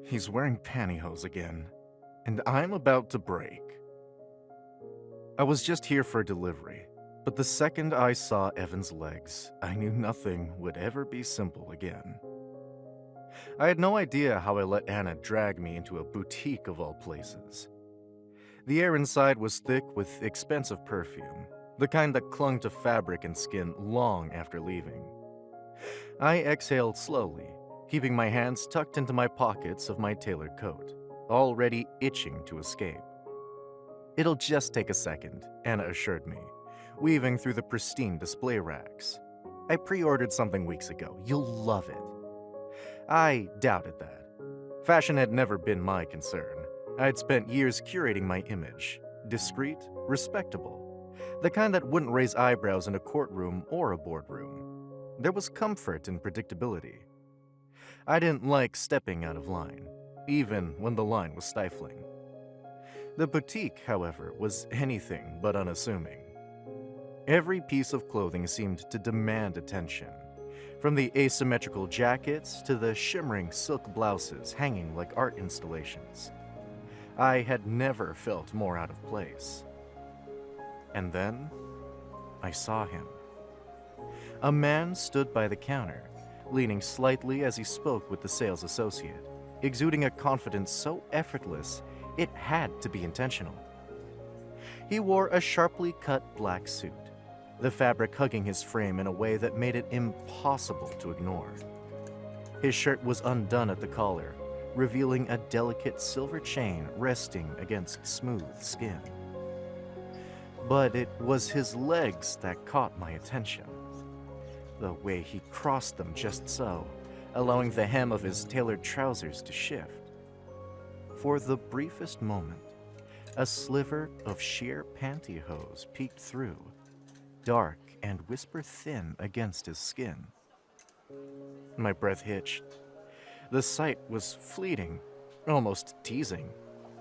He's wearing pantyhose again, and I'm about to break. I was just here for a delivery, but the second I saw Evan's legs, I knew nothing would ever be simple again. I had no idea how I let Anna drag me into a boutique of all places. The air inside was thick with expensive perfume, the kind that clung to fabric and skin long after leaving. I exhaled slowly, keeping my hands tucked into my pockets of my tailored coat, already itching to escape. "It'll just take a second," Anna assured me, weaving through the pristine display racks. "I pre-ordered something weeks ago. You'll love it." I doubted that. Fashion had never been my concern. I'd spent years curating my image, discreet, respectable, the kind that wouldn't raise eyebrows in a courtroom or a boardroom. There was comfort in predictability. I didn't like stepping out of line, even when the line was stifling. The boutique, however, was anything but unassuming. Every piece of clothing seemed to demand attention, from the asymmetrical jackets to the shimmering silk blouses hanging like art installations. I had never felt more out of place. And then, I saw him. A man stood by the counter, leaning slightly as he spoke with the sales associate, exuding a confidence so effortless it had to be intentional. He wore a sharply cut black suit, the fabric hugging his frame in a way that made it impossible to ignore. His shirt was undone at the collar, revealing a delicate silver chain resting against smooth skin. But it was his legs that caught my attention. The way he crossed them just so, allowing the hem of his tailored trousers to shift. For the briefest moment, a sliver of sheer pantyhose peeked through, dark and whisper-thin against his skin. My breath hitched. The sight was fleeting, almost teasing,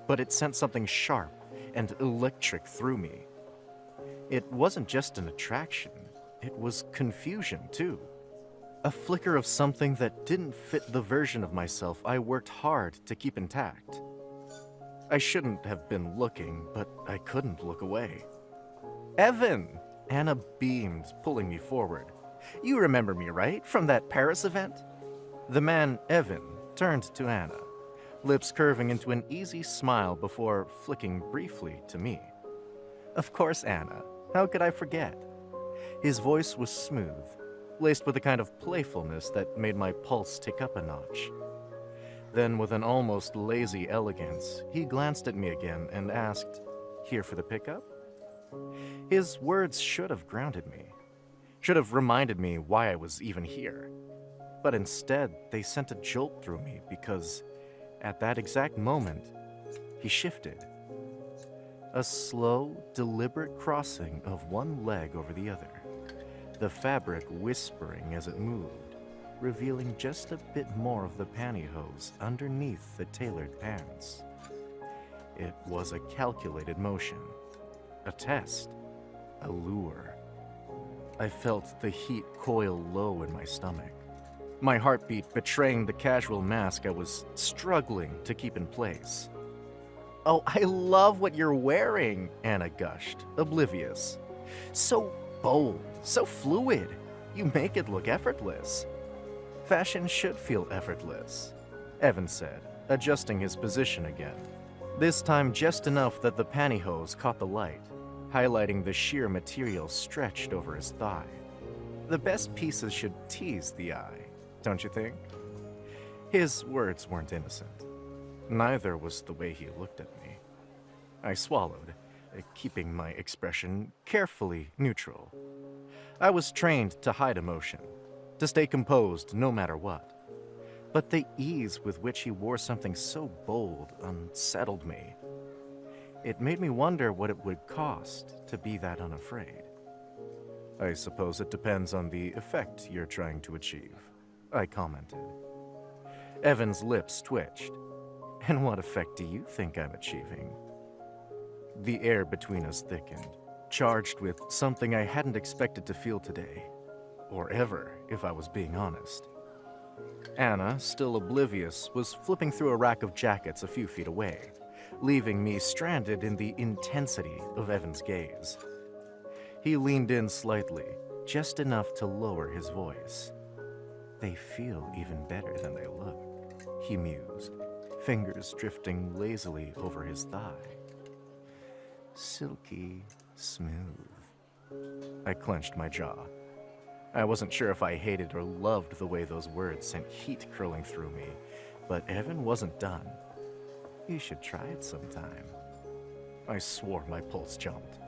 but it sent something sharp and electric through me. It wasn't just an attraction, it was confusion too. A flicker of something that didn't fit the version of myself I worked hard to keep intact. I shouldn't have been looking, but I couldn't look away. "Evan!" Anna beamed, pulling me forward. "You remember me, right? From that Paris event?" The man, Evan, turned to Anna, lips curving into an easy smile before flicking briefly to me. "Of course, Anna. How could I forget?" His voice was smooth, laced with a kind of playfulness that made my pulse tick up a notch. Then, with an almost lazy elegance, he glanced at me again and asked, "Here for the pickup?" His words should have grounded me, should have reminded me why I was even here. But instead, they sent a jolt through me because, at that exact moment, he shifted. A slow, deliberate crossing of one leg over the other, the fabric whispering as it moved, revealing just a bit more of the pantyhose underneath the tailored pants. It was a calculated motion, a test, a lure. I felt the heat coil low in my stomach, my heartbeat betraying the casual mask I was struggling to keep in place. "Oh, I love what you're wearing," Anna gushed, oblivious. "So bold, so fluid. You make it look effortless." "Fashion should feel effortless," Evan said, adjusting his position again, this time just enough that the pantyhose caught the light, highlighting the sheer material stretched over his thigh. "The best pieces should tease the eye, don't you think?" His words weren't innocent. Neither was the way he looked at me. I swallowed, keeping my expression carefully neutral. I was trained to hide emotion, to stay composed no matter what. But the ease with which he wore something so bold unsettled me. It made me wonder what it would cost to be that unafraid. "I suppose it depends on the effect you're trying to achieve," I commented. Evan's lips twitched. "And what effect do you think I'm achieving?" The air between us thickened, charged with something I hadn't expected to feel today, or ever, if I was being honest. Anna, still oblivious, was flipping through a rack of jackets a few feet away, leaving me stranded in the intensity of Evan's gaze. He leaned in slightly, just enough to lower his voice. "They feel even better than they look," he mused, fingers drifting lazily over his thigh. "Silky smooth." I clenched my jaw. I wasn't sure if I hated or loved the way those words sent heat curling through me, but Evan wasn't done. "You should try it sometime." I swore my pulse jumped.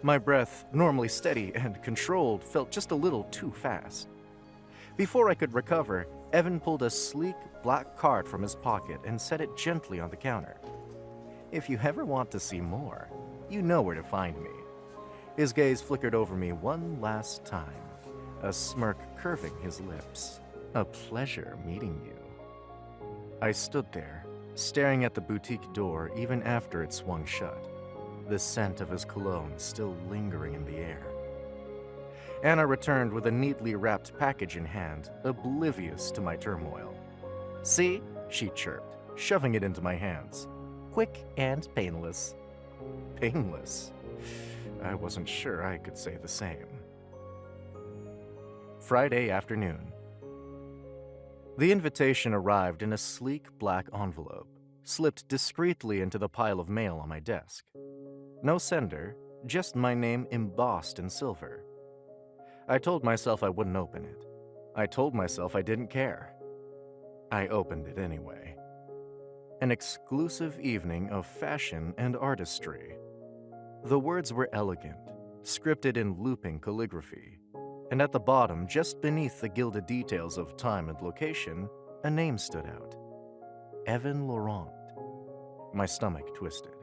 My breath, normally steady and controlled, felt just a little too fast. Before I could recover, Evan pulled a sleek black card from his pocket and set it gently on the counter. "If you ever want to see more, you know where to find me." His gaze flickered over me one last time, a smirk curving his lips. "A pleasure meeting you." I stood there, staring at the boutique door even after it swung shut, the scent of his cologne still lingering in the air. Anna returned with a neatly wrapped package in hand, oblivious to my turmoil. "See?" she chirped, shoving it into my hands. "Quick and painless." Painless? I wasn't sure I could say the same. Friday afternoon. The invitation arrived in a sleek black envelope, slipped discreetly into the pile of mail on my desk. No sender, just my name embossed in silver. I told myself I wouldn't open it. I told myself I didn't care. I opened it anyway. An exclusive evening of fashion and artistry. The words were elegant, scripted in looping calligraphy, and at the bottom, just beneath the gilded details of time and location, a name stood out. Evan Laurent. My stomach twisted.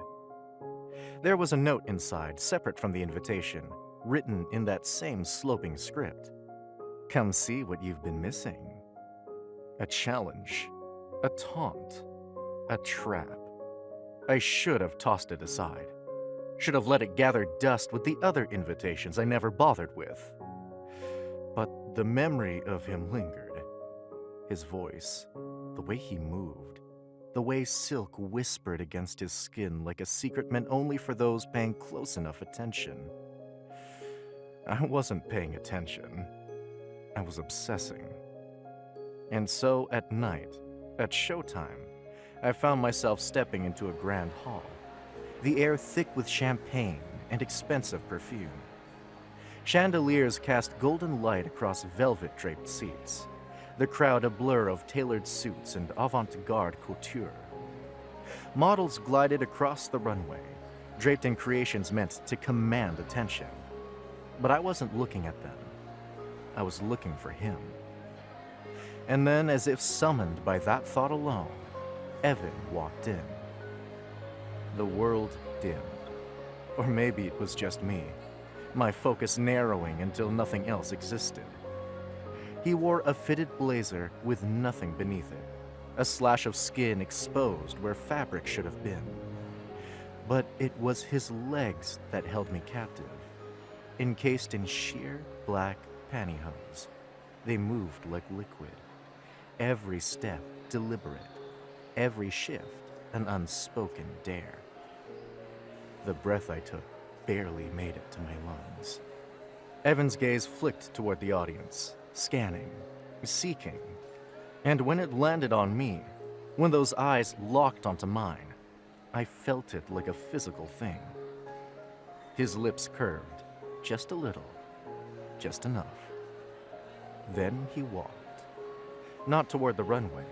There was a note inside, separate from the invitation, written in that same sloping script. "Come see what you've been missing." A challenge. A taunt. A trap. I should have tossed it aside. Should have let it gather dust with the other invitations I never bothered with. But the memory of him lingered. His voice, the way he moved, the way silk whispered against his skin like a secret meant only for those paying close enough attention. I wasn't paying attention. I was obsessing. And so at night, at showtime, I found myself stepping into a grand hall, the air thick with champagne and expensive perfume. Chandeliers cast golden light across velvet-draped seats, the crowd a blur of tailored suits and avant-garde couture. Models glided across the runway, draped in creations meant to command attention. But I wasn't looking at them. I was looking for him. And then, as if summoned by that thought alone, Evan walked in. The world dimmed. Or maybe it was just me, my focus narrowing until nothing else existed. He wore a fitted blazer with nothing beneath it, a slash of skin exposed where fabric should have been. But it was his legs that held me captive, encased in sheer black pantyhose. They moved like liquid, every step deliberate, every shift an unspoken dare. The breath I took barely made it to my lungs. Evan's gaze flicked toward the audience, scanning, seeking. And when it landed on me, when those eyes locked onto mine, I felt it like a physical thing. His lips curved, just a little, just enough. Then he walked. Not toward the runway,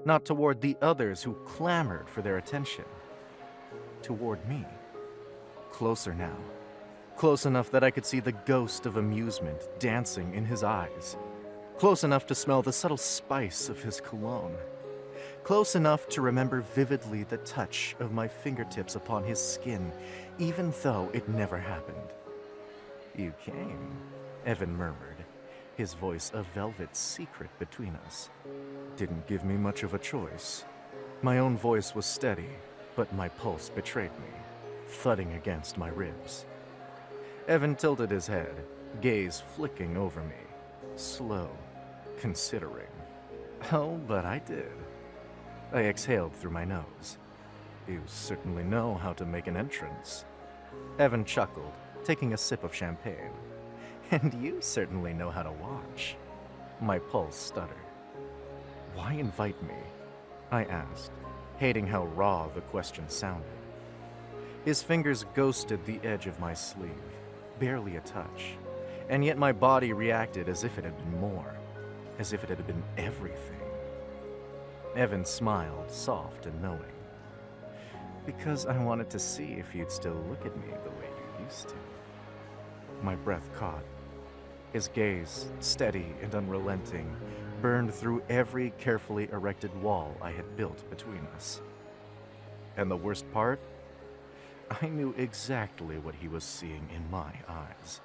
not toward the others who clamored for their attention. Toward me. Closer now. Close enough that I could see the ghost of amusement dancing in his eyes. Close enough to smell the subtle spice of his cologne. Close enough to remember vividly the touch of my fingertips upon his skin, even though it never happened. "You came," Evan murmured, his voice a velvet secret between us. Didn't give me much of a choice. My own voice was steady, but my pulse betrayed me, thudding against my ribs. Evan tilted his head, gaze flicking over me, slow, considering. Oh, but I did. I exhaled through my nose. You certainly know how to make an entrance. Evan chuckled, taking a sip of champagne. And you certainly know how to watch. My pulse stuttered. Why invite me? I asked, hating how raw the question sounded. His fingers ghosted the edge of my sleeve, barely a touch, and yet my body reacted as if it had been more, as if it had been everything. Evan smiled, soft and knowing. Because I wanted to see if you'd still look at me the way you used to. My breath caught. His gaze, steady and unrelenting, burned through every carefully erected wall I had built between us. And the worst part? I knew exactly what he was seeing in my eyes.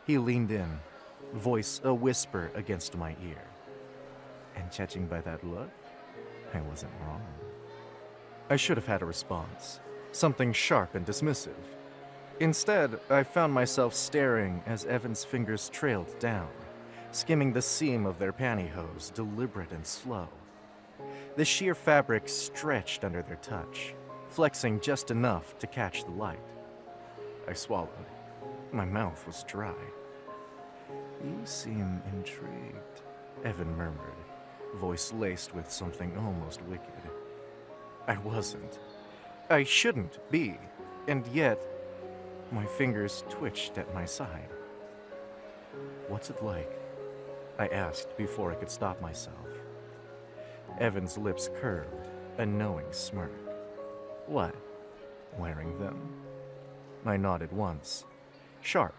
He leaned in, voice a whisper against my ear. And judging by that look, I wasn't wrong. I should have had a response, something sharp and dismissive. Instead, I found myself staring as Evan's fingers trailed down, skimming the seam of their pantyhose, deliberate and slow. The sheer fabric stretched under their touch, flexing just enough to catch the light. I swallowed. My mouth was dry. You seem intrigued, Evan murmured, voice laced with something almost wicked. I wasn't. I shouldn't be, and yet, my fingers twitched at my side. What's it like? I asked before I could stop myself. Evan's lips curved, a knowing smirk. What? Wearing them? I nodded once, sharp,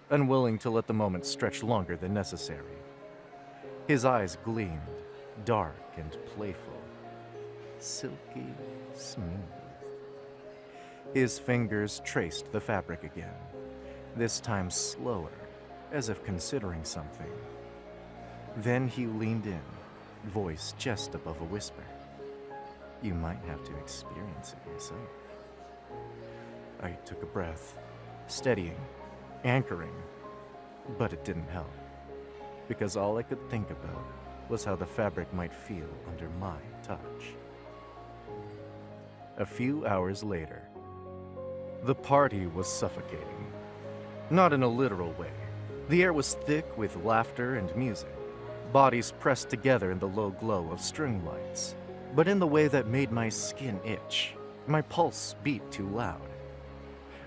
unwilling to let the moment stretch longer than necessary. His eyes gleamed, dark and playful, silky smooth. His fingers traced the fabric again, this time slower, as if considering something. Then he leaned in, voice just above a whisper. You might have to experience it yourself. I took a breath, steadying, anchoring, but it didn't help, because all I could think about was how the fabric might feel under my touch. A few hours later, the party was suffocating. Not in a literal way. The air was thick with laughter and music, bodies pressed together in the low glow of string lights, but in the way that made my skin itch, my pulse beat too loud.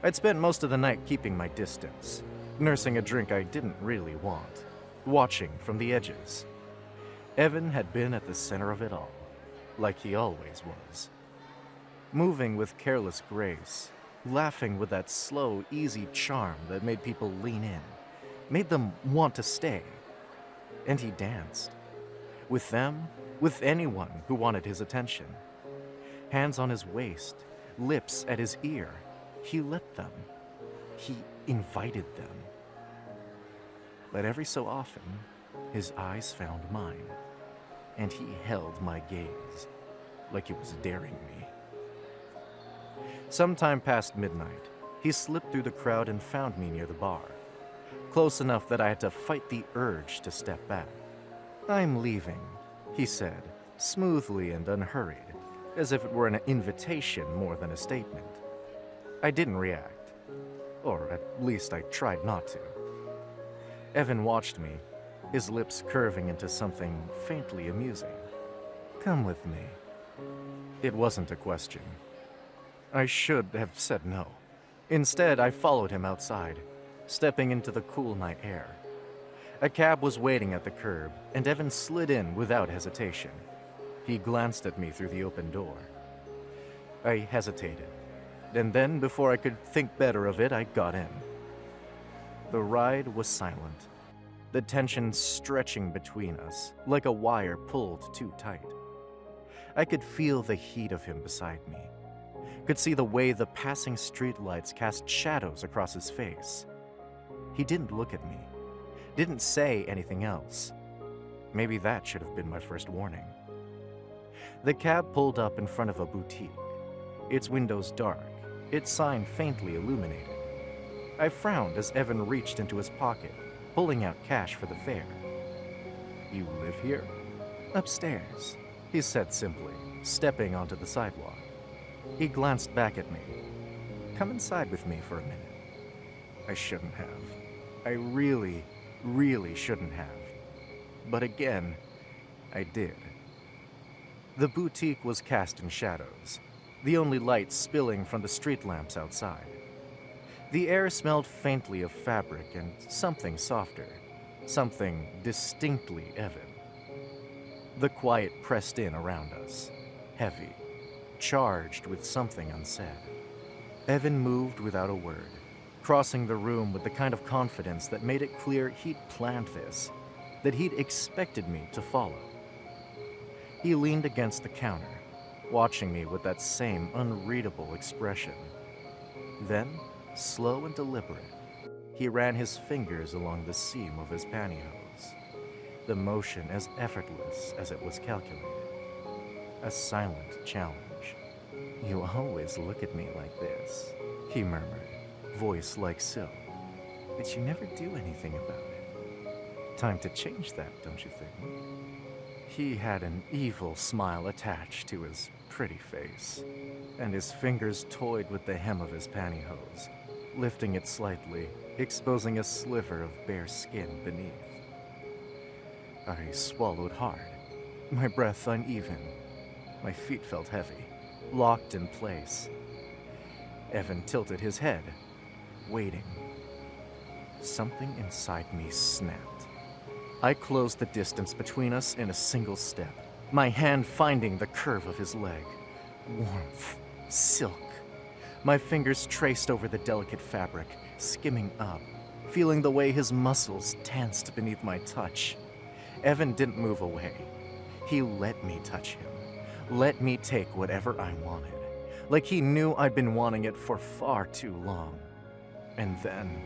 I'd spent most of the night keeping my distance, nursing a drink I didn't really want, watching from the edges. Evan had been at the center of it all, like he always was. Moving with careless grace, laughing with that slow, easy charm that made people lean in, made them want to stay. And he danced. With them, with anyone who wanted his attention. Hands on his waist, lips at his ear, he let them. He invited them. But every so often, his eyes found mine, and he held my gaze, like he was daring me. Sometime past midnight, he slipped through the crowd and found me near the bar, close enough that I had to fight the urge to step back. I'm leaving, he said, smoothly and unhurried, as if it were an invitation more than a statement. I didn't react, or at least I tried not to. Evan watched me, his lips curving into something faintly amusing. Come with me. It wasn't a question. I should have said no. Instead, I followed him outside, stepping into the cool night air. A cab was waiting at the curb, and Evan slid in without hesitation. He glanced at me through the open door. I hesitated, and then, before I could think better of it, I got in. The ride was silent, the tension stretching between us, like a wire pulled too tight. I could feel the heat of him beside me, could see the way the passing streetlights cast shadows across his face. He didn't look at me, didn't say anything else. Maybe that should have been my first warning. The cab pulled up in front of a boutique, its windows dark, its sign faintly illuminated. I frowned as Evan reached into his pocket, pulling out cash for the fare. You live here? Upstairs, he said simply, stepping onto the sidewalk. He glanced back at me. Come inside with me for a minute. I shouldn't have. I really, really shouldn't have. But again, I did. The boutique was cast in shadows, the only light spilling from the street lamps outside. The air smelled faintly of fabric and something softer, something distinctly Evan. The quiet pressed in around us, heavy, charged with something unsaid. Evan moved without a word, crossing the room with the kind of confidence that made it clear he'd planned this, that he'd expected me to follow. He leaned against the counter, watching me with that same unreadable expression. Then, slow and deliberate, he ran his fingers along the seam of his pantyhose, the motion as effortless as it was calculated. A silent challenge. "You always look at me like this," he murmured, voice like silk. "But you never do anything about it. Time to change that, don't you think?" He had an evil smile attached to his pretty face, and his fingers toyed with the hem of his pantyhose, lifting it slightly, exposing a sliver of bare skin beneath. I swallowed hard, my breath uneven. My feet felt heavy, locked in place. Evan tilted his head, waiting. Something inside me snapped. I closed the distance between us in a single step, my hand finding the curve of his leg. Warmth, silk. My fingers traced over the delicate fabric, skimming up, feeling the way his muscles tensed beneath my touch. Evan didn't move away. He let me touch him, let me take whatever I wanted, like he knew I'd been wanting it for far too long. And then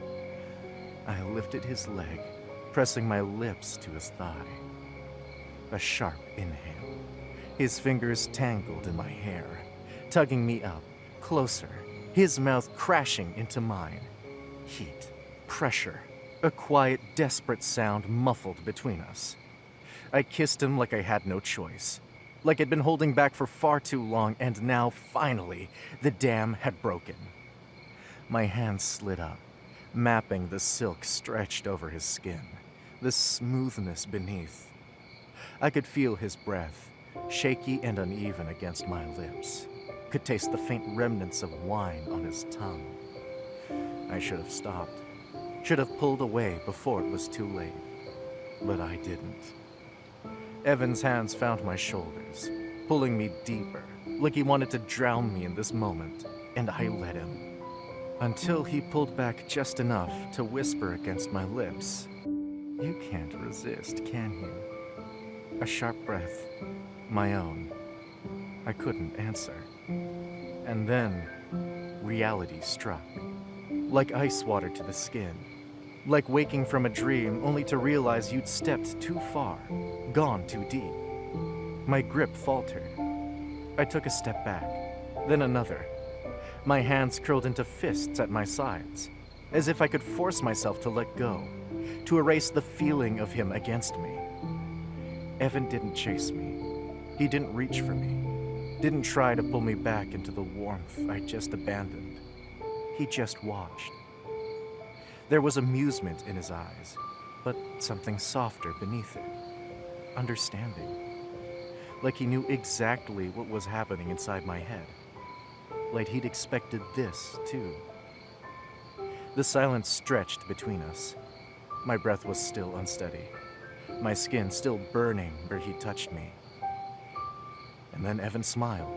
I lifted his leg, pressing my lips to his thigh. A sharp inhale. His fingers tangled in my hair, tugging me up, closer, his mouth crashing into mine. Heat, pressure, a quiet, desperate sound muffled between us. I kissed him like I had no choice, like I'd been holding back for far too long, and now, finally, the dam had broken. My hand slid up, mapping the silk stretched over his skin, the smoothness beneath. I could feel his breath, shaky and uneven against my lips, could taste the faint remnants of wine on his tongue. I should have stopped, should have pulled away before it was too late, but I didn't. Evan's hands found my shoulders, pulling me deeper, like he wanted to drown me in this moment, and I let him. Until he pulled back just enough to whisper against my lips, "You can't resist, can you?" A sharp breath, my own. I couldn't answer. And then, reality struck, like ice water to the skin. Like waking from a dream only to realize you'd stepped too far, gone too deep. My grip faltered. I took a step back, then another. My hands curled into fists at my sides, as if I could force myself to let go, to erase the feeling of him against me. Evan didn't chase me. He didn't reach for me, didn't try to pull me back into the warmth I'd just abandoned. He just watched. There was amusement in his eyes, but something softer beneath it. Understanding. Like he knew exactly what was happening inside my head. Like he'd expected this, too. The silence stretched between us. My breath was still unsteady, my skin still burning where he touched me. And then Evan smiled.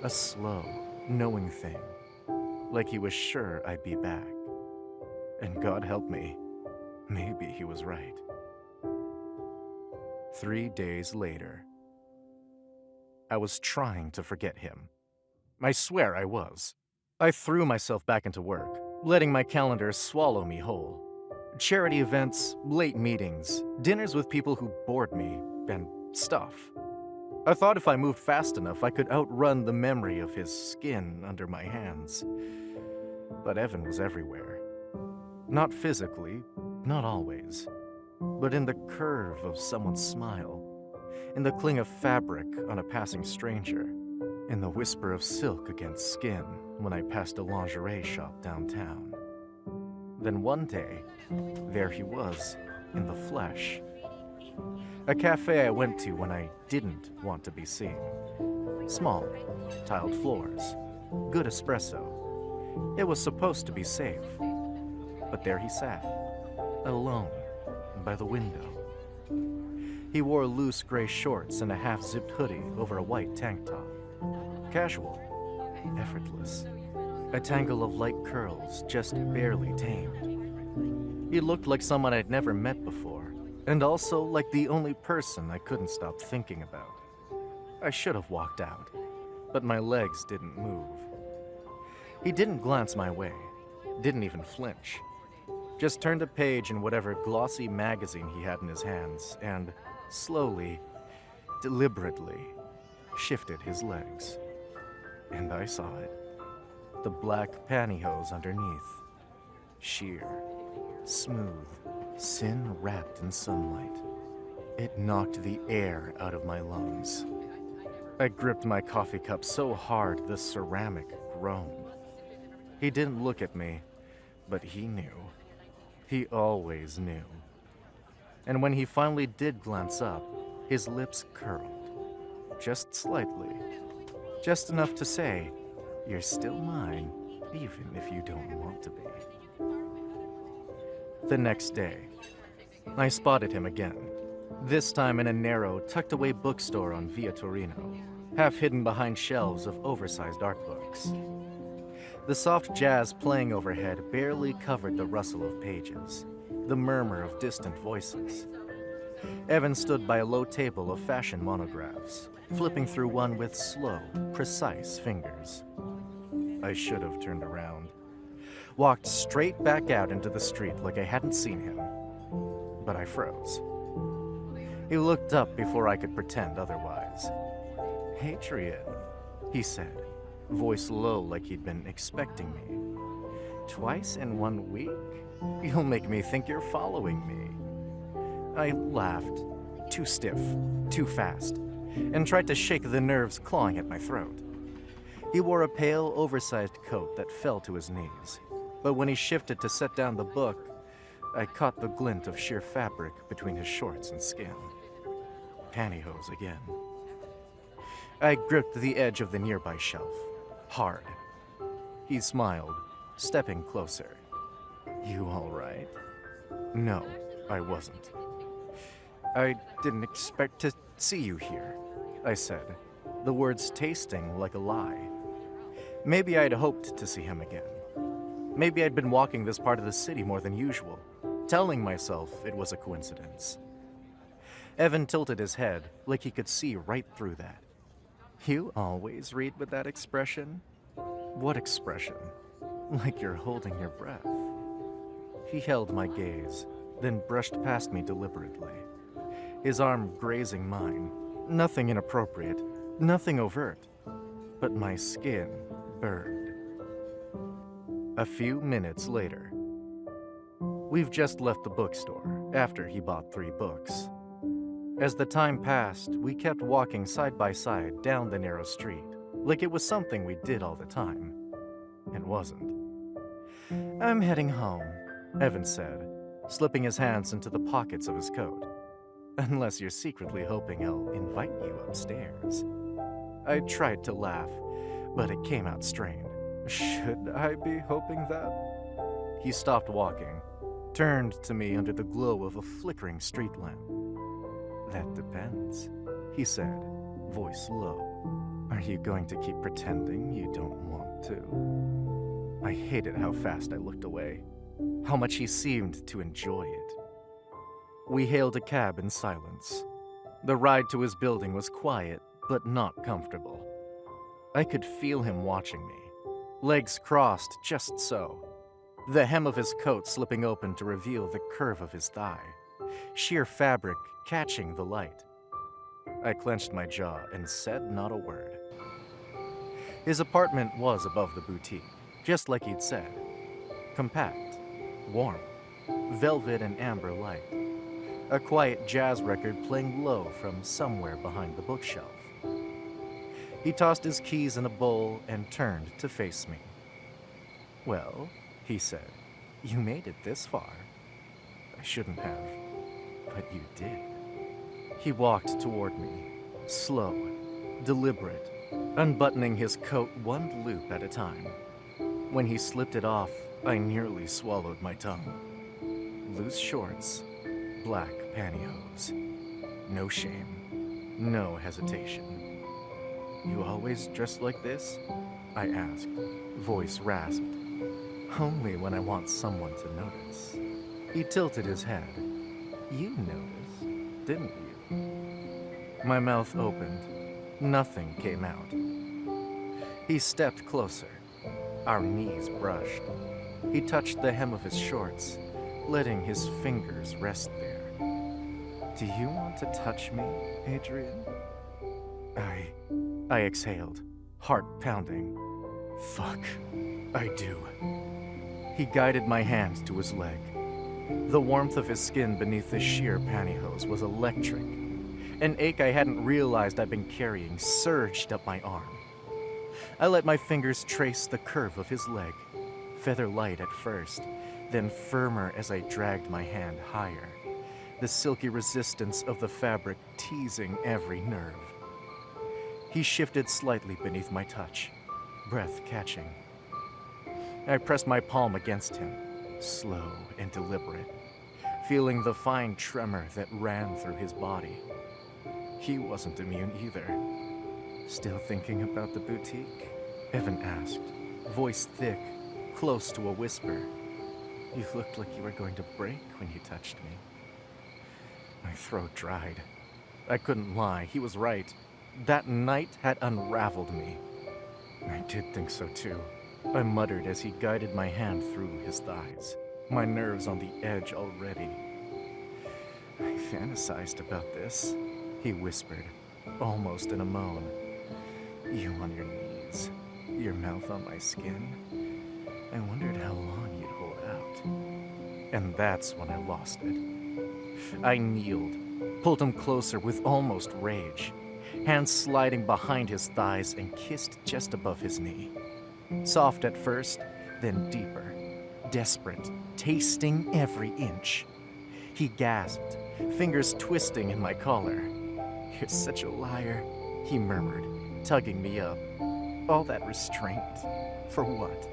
A slow, knowing thing. Like he was sure I'd be back. And God help me, maybe he was right. 3 days later. I was trying to forget him. I swear I was. I threw myself back into work, letting my calendar swallow me whole. Charity events, late meetings, dinners with people who bored me, and stuff. I thought if I moved fast enough, I could outrun the memory of his skin under my hands. But Evan was everywhere. Not physically, not always, but in the curve of someone's smile, in the cling of fabric on a passing stranger, in the whisper of silk against skin when I passed a lingerie shop downtown. Then one day, there he was, in the flesh. A cafe I went to when I didn't want to be seen. Small, tiled floors, good espresso. It was supposed to be safe. But there he sat, alone, by the window. He wore loose gray shorts and a half-zipped hoodie over a white tank top. Casual, effortless. A tangle of light curls just barely tamed. He looked like someone I'd never met before, and also like the only person I couldn't stop thinking about. I should have walked out, but my legs didn't move. He didn't glance my way, didn't even flinch. Just turned a page in whatever glossy magazine he had in his hands and slowly, deliberately, shifted his legs. And I saw it. The black pantyhose underneath. Sheer, smooth, sin wrapped in sunlight. It knocked the air out of my lungs. I gripped my coffee cup so hard the ceramic groaned. He didn't look at me, but he knew. He always knew. And when he finally did glance up, his lips curled. Just slightly. Just enough to say, "You're still mine, even if you don't want to be." The next day, I spotted him again. This time in a narrow, tucked-away bookstore on Via Torino, half hidden behind shelves of oversized art books. The soft jazz playing overhead barely covered the rustle of pages, the murmur of distant voices. Evan stood by a low table of fashion monographs, flipping through one with slow, precise fingers. I should have turned around, walked straight back out into the street like I hadn't seen him, but I froze. He looked up before I could pretend otherwise. "Adrian," he said, voice low like he'd been expecting me. "Twice in 1 week? You'll make me think you're following me." I laughed, too stiff, too fast, and tried to shake the nerves clawing at my throat. He wore a pale, oversized coat that fell to his knees, but when he shifted to set down the book, I caught the glint of sheer fabric between his shorts and skin. Pantyhose again. I gripped the edge of the nearby shelf, hard. He smiled, stepping closer. "You all right?" No, I wasn't. "I didn't expect to see you here," I said, the words tasting like a lie. Maybe I'd hoped to see him again. Maybe I'd been walking this part of the city more than usual, telling myself it was a coincidence. Evan tilted his head like he could see right through that. "You always read with that expression?" "What expression?" "Like you're holding your breath." He held my gaze, then brushed past me deliberately, his arm grazing mine. Nothing inappropriate, nothing overt, but my skin burned. A few minutes later. We've just left the bookstore after he bought 3 books. As the time passed, we kept walking side by side down the narrow street, like it was something we did all the time. It wasn't. "I'm heading home," Evan said, slipping his hands into the pockets of his coat. "Unless you're secretly hoping I'll invite you upstairs." I tried to laugh, but it came out strained. "Should I be hoping that?" He stopped walking, turned to me under the glow of a flickering street lamp. "That depends," he said, voice low. "Are you going to keep pretending you don't want to?" I hated how fast I looked away, how much he seemed to enjoy it. We hailed a cab in silence. The ride to his building was quiet, but not comfortable. I could feel him watching me, legs crossed just so, the hem of his coat slipping open to reveal the curve of his thigh, sheer fabric catching the light. I clenched my jaw and said not a word. His apartment was above the boutique, just like he'd said. Compact, warm, velvet and amber light. a quiet jazz record playing low from somewhere behind the bookshelf. He tossed his keys in a bowl and turned to face me. "Well," he said, "you made it this far." I shouldn't have, but you did. He walked toward me, slow, deliberate, unbuttoning his coat one loop at a time. When he slipped it off, I nearly swallowed my tongue. Loose shorts, black pantyhose. No shame, no hesitation. "You always dress like this?" I asked, voice rasped. "Only when I want someone to notice." He tilted his head. "You noticed, didn't you?" My mouth opened. Nothing came out. He stepped closer. Our knees brushed. He touched the hem of his shorts, letting his fingers rest there. "Do you want to touch me, Adrian?" I exhaled, heart pounding. "Fuck, I do." He guided my hand to his leg. The warmth of his skin beneath the sheer pantyhose was electric. An ache I hadn't realized I'd been carrying surged up my arm. I let my fingers trace the curve of his leg, feather light at first, then firmer as I dragged my hand higher, the silky resistance of the fabric teasing every nerve. He shifted slightly beneath my touch, breath catching. I pressed my palm against him, slow and deliberate, feeling the fine tremor that ran through his body. He wasn't immune either. "Still thinking about the boutique?" Evan asked, voice thick, close to a whisper. "You looked like you were going to break when you touched me." My throat dried. I couldn't lie, he was right. That night had unraveled me. I did think so too, I muttered as he guided my hand through his thighs, my nerves on the edge already. "I fantasized about this," he whispered, almost in a moan. "You on your knees, your mouth on my skin. I wondered how long you'd hold out." And that's when I lost it. I kneeled, pulled him closer with almost rage, hands sliding behind his thighs and kissed just above his knee. Soft at first, then deeper, desperate, tasting every inch. He gasped, fingers twisting in my collar. "You're such a liar," he murmured, tugging me up. "All that restraint, for what?"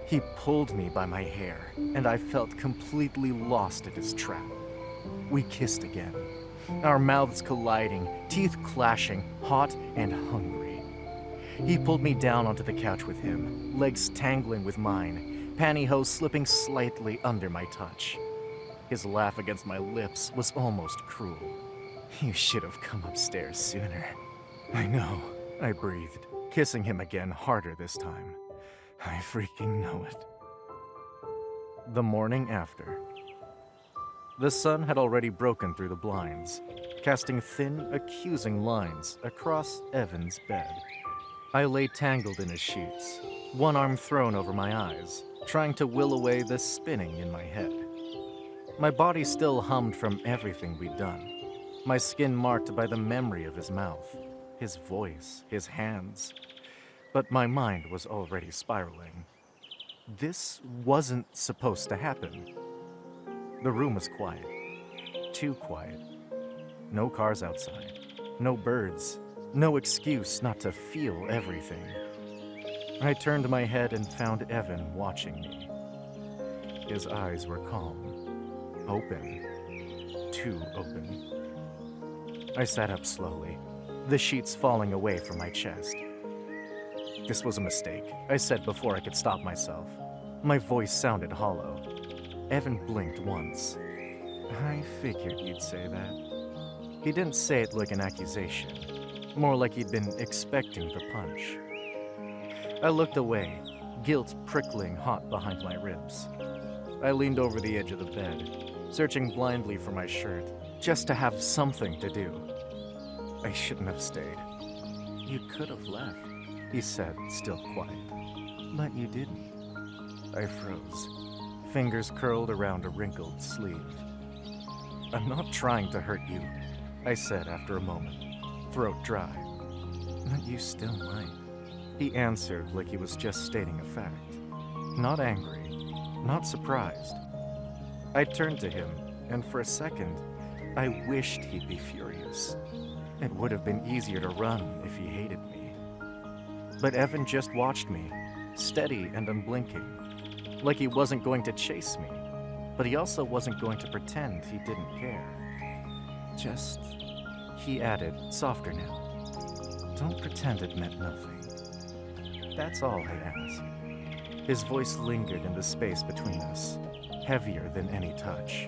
He pulled me by my hair, and I felt completely lost in his trap. We kissed again, our mouths colliding, teeth clashing, hot and hungry. He pulled me down onto the couch with him, legs tangling with mine, pantyhose slipping slightly under my touch. His laugh against my lips was almost cruel. "You should have come upstairs sooner." "I know," I breathed, kissing him again harder this time. "I freaking know it." The morning after. The sun had already broken through the blinds, casting thin, accusing lines across Evan's bed. I lay tangled in his sheets, one arm thrown over my eyes, trying to will away the spinning in my head. My body still hummed from everything we'd done, my skin marked by the memory of his mouth, his voice, his hands. But my mind was already spiraling. This wasn't supposed to happen. The room was quiet. Too quiet. No cars outside. No birds. No excuse not to feel everything. I turned my head and found Evan watching me. His eyes were calm. Open. Too open. I sat up slowly, the sheets falling away from my chest. "This was a mistake," I said before I could stop myself. My voice sounded hollow. Evan blinked once. "I figured you'd say that." He didn't say it like an accusation, more like he'd been expecting the punch. I looked away, guilt prickling hot behind my ribs. I leaned over the edge of the bed, searching blindly for my shirt, just to have something to do. I shouldn't have stayed. "You could have left," he said, still quiet. "But you didn't." I froze, fingers curled around a wrinkled sleeve. I'm not trying to hurt you, I said after a moment, throat dry. But you still might. He answered like he was just stating a fact. Not angry, not surprised. I turned to him, and for a second, I wished he'd be furious. It would have been easier to run if he hated me. But Evan just watched me, steady and unblinking, like he wasn't going to chase me, but he also wasn't going to pretend he didn't care. Just, he added, softer now, don't pretend it meant nothing. That's all I ask. His voice lingered in the space between us, heavier than any touch.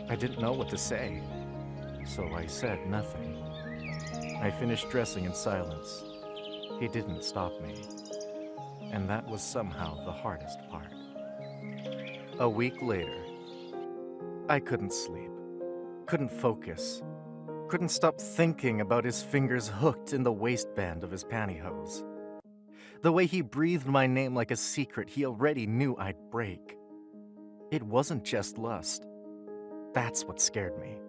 I didn't know what to say, so I said nothing. I finished dressing in silence. He didn't stop me, and that was somehow the hardest part. A week later, I couldn't sleep, couldn't focus, couldn't stop thinking about his fingers hooked in the waistband of his pantyhose. The way he breathed my name like a secret he already knew I'd break. It wasn't just lust. That's what scared me.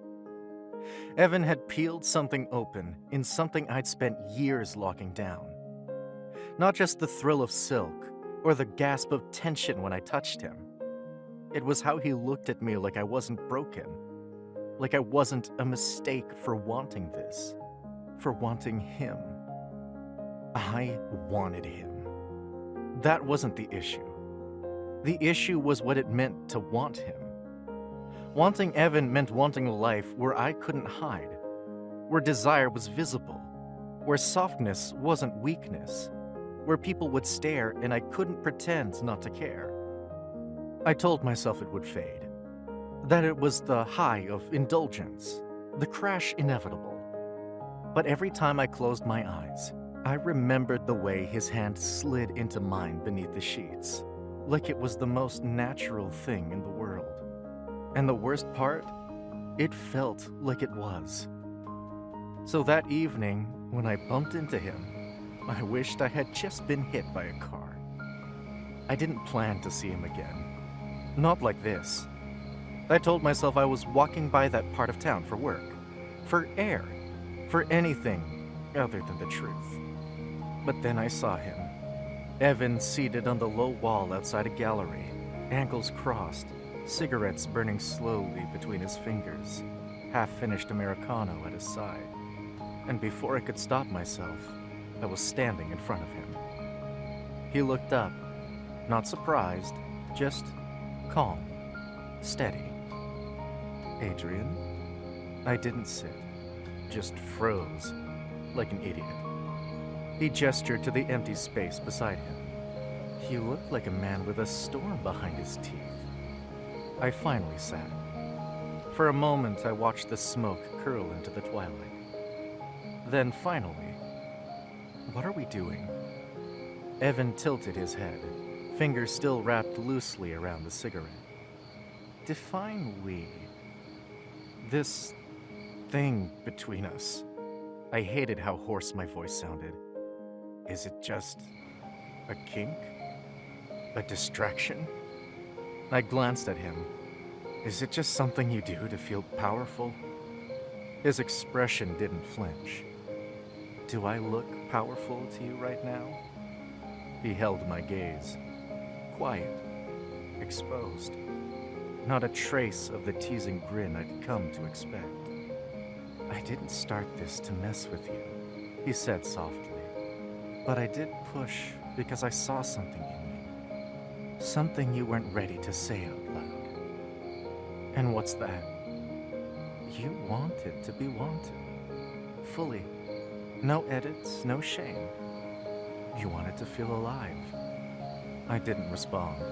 Evan had peeled something open in something I'd spent years locking down. Not just the thrill of silk or the gasp of tension when I touched him. It was how he looked at me like I wasn't broken, like I wasn't a mistake for wanting this, for wanting him. I wanted him. That wasn't the issue. The issue was what it meant to want him. Wanting Evan meant wanting a life where I couldn't hide, where desire was visible, where softness wasn't weakness, where people would stare and I couldn't pretend not to care. I told myself it would fade, that it was the high of indulgence, the crash inevitable. But every time I closed my eyes, I remembered the way his hand slid into mine beneath the sheets, like it was the most natural thing in the world. And the worst part, it felt like it was. So that evening, when I bumped into him, I wished I had just been hit by a car. I didn't plan to see him again. Not like this. I told myself I was walking by that part of town for work, for air, for anything other than the truth. But then I saw him. Evan seated on the low wall outside a gallery, ankles crossed, cigarettes burning slowly between his fingers, half-finished Americano at his side. And before I could stop myself, I was standing in front of him. He looked up, not surprised, just calm, steady. Adrian? I didn't sit, just froze, like an idiot. He gestured to the empty space beside him. He looked like a man with a storm behind his teeth. I finally sat. For a moment, I watched the smoke curl into the twilight. Then finally, what are we doing? Evan tilted his head, fingers still wrapped loosely around the cigarette. Define we. This thing between us. I hated how hoarse my voice sounded. Is it just a kink? A distraction? I glanced at him. Is it just something you do to feel powerful? His expression didn't flinch. Do I look powerful to you right now? He held my gaze. Quiet. Exposed. Not a trace of the teasing grin I'd come to expect. I didn't start this to mess with you, he said softly. But I did push because I saw something in you. Something you weren't ready to say out loud. And what's that? You wanted to be wanted. Fully. No edits, no shame. You wanted to feel alive. I didn't respond.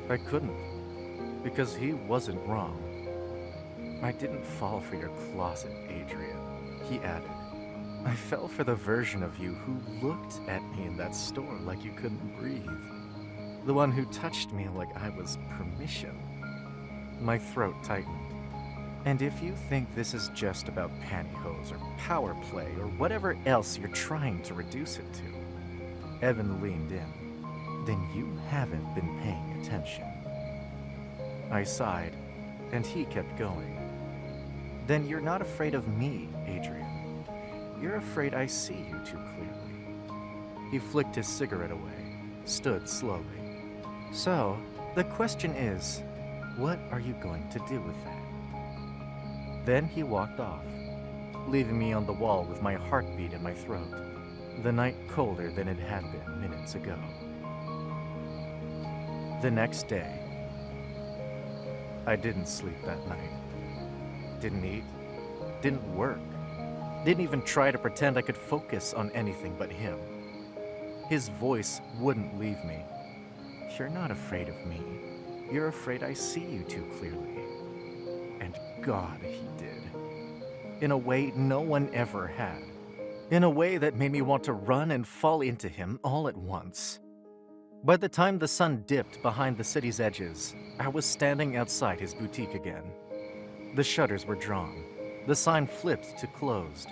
I couldn't. Because he wasn't wrong. I didn't fall for your closet, Adrian, he added. I fell for the version of you who looked at me in that store like you couldn't breathe. The one who touched me like I was permission. My throat tightened. And if you think this is just about pantyhose or power play or whatever else you're trying to reduce it to, Evan leaned in, then you haven't been paying attention. I sighed, and he kept going. Then you're not afraid of me, Adrian. You're afraid I see you too clearly. He flicked his cigarette away, stood slowly. So, the question is, what are you going to do with that? Then he walked off, leaving me on the wall with my heartbeat in my throat, the night colder than it had been minutes ago. The next day, I didn't sleep that night. Didn't eat, didn't work, didn't even try to pretend I could focus on anything but him. His voice wouldn't leave me. You're not afraid of me. You're afraid I see you too clearly. And God, he did. In a way no one ever had. In a way that made me want to run and fall into him all at once. By the time the sun dipped behind the city's edges, I was standing outside his boutique again. The shutters were drawn. The sign flipped to closed,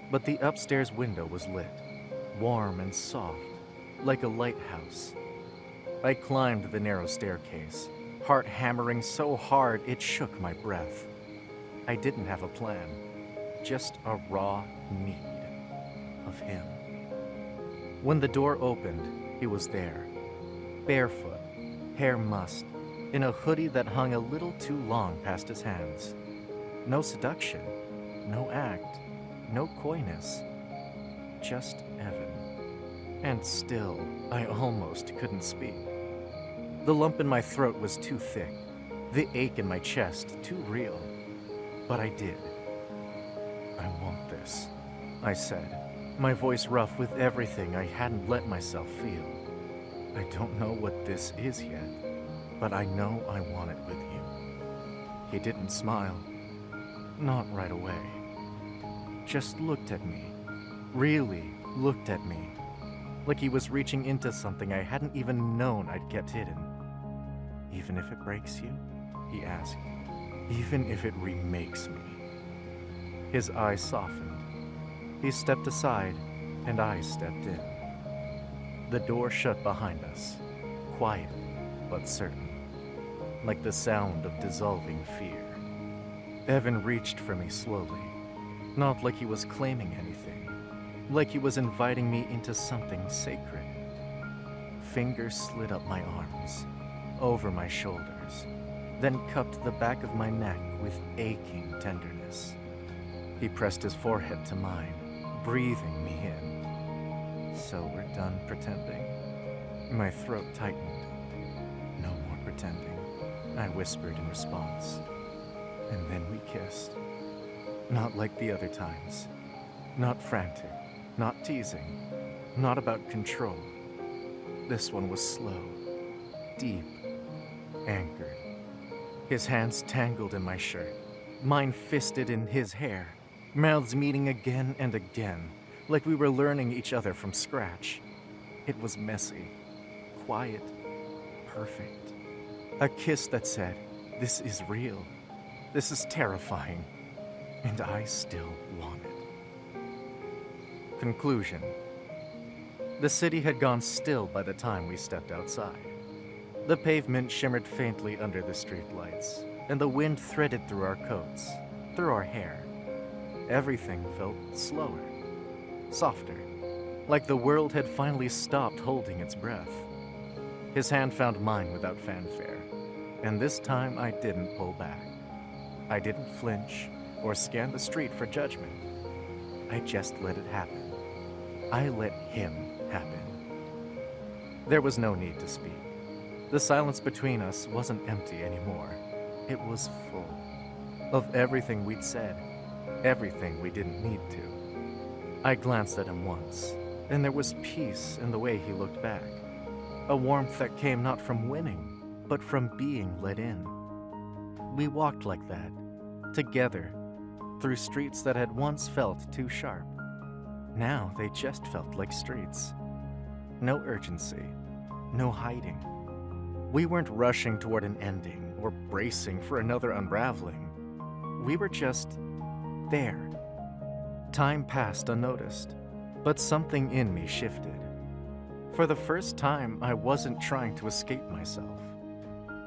but the upstairs window was lit, warm and soft, like a lighthouse. I climbed the narrow staircase, heart hammering so hard it shook my breath. I didn't have a plan, just a raw need of him. When the door opened, he was there, barefoot, hair mussed, in a hoodie that hung a little too long past his hands. No seduction, no act, no coyness, just Evan. And still, I almost couldn't speak. The lump in my throat was too thick, the ache in my chest too real. But I did. I want this, I said, my voice rough with everything I hadn't let myself feel. I don't know what this is yet, but I know I want it with you. He didn't smile. Not right away. Just looked at me. Really looked at me. Like he was reaching into something I hadn't even known I'd kept hidden. Even if it breaks you? He asked. Even if it remakes me? His eyes softened. He stepped aside, and I stepped in. The door shut behind us, quiet but certain, like the sound of dissolving fear. Evan reached for me slowly, not like he was claiming anything, like he was inviting me into something sacred. Fingers slid up my arms, over my shoulders, then cupped the back of my neck with aching tenderness. He pressed his forehead to mine, breathing me in. So we're done pretending? My throat tightened. No more pretending, I whispered in response. And then we kissed. Not like the other times. Not frantic, not teasing, not about control. This one was slow, deep, anchored. His hands tangled in my shirt, mine fisted in his hair, mouths meeting again and again, like we were learning each other from scratch. It was messy, quiet, perfect. A kiss that said, "This is real. This is terrifying." And I still want it. Conclusion. The city had gone still by the time we stepped outside. The pavement shimmered faintly under the streetlights, and the wind threaded through our coats, through our hair. Everything felt slower, softer, like the world had finally stopped holding its breath. His hand found mine without fanfare, and this time I didn't pull back. I didn't flinch or scan the street for judgment. I just let it happen. I let him happen. There was no need to speak. The silence between us wasn't empty anymore. It was full of everything we'd said, everything we didn't need to. I glanced at him once, and there was peace in the way he looked back. A warmth that came not from winning, but from being let in. We walked like that, together, through streets that had once felt too sharp. Now they just felt like streets. No urgency, no hiding. We weren't rushing toward an ending or bracing for another unraveling. We were just there. Time passed unnoticed, but something in me shifted. For the first time, I wasn't trying to escape myself.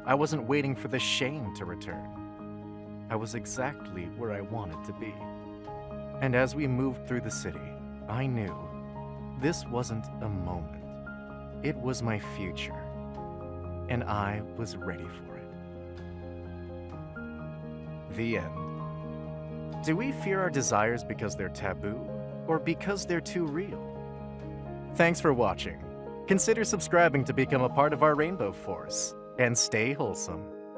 I wasn't waiting for the shame to return. I was exactly where I wanted to be. And as we moved through the city, I knew this wasn't a moment. It was my future. And I was ready for it. The end. Do we fear our desires because they're taboo, or because they're too real? Thanks for watching. Consider subscribing to become a part of our Rainbow Force, and stay wholesome.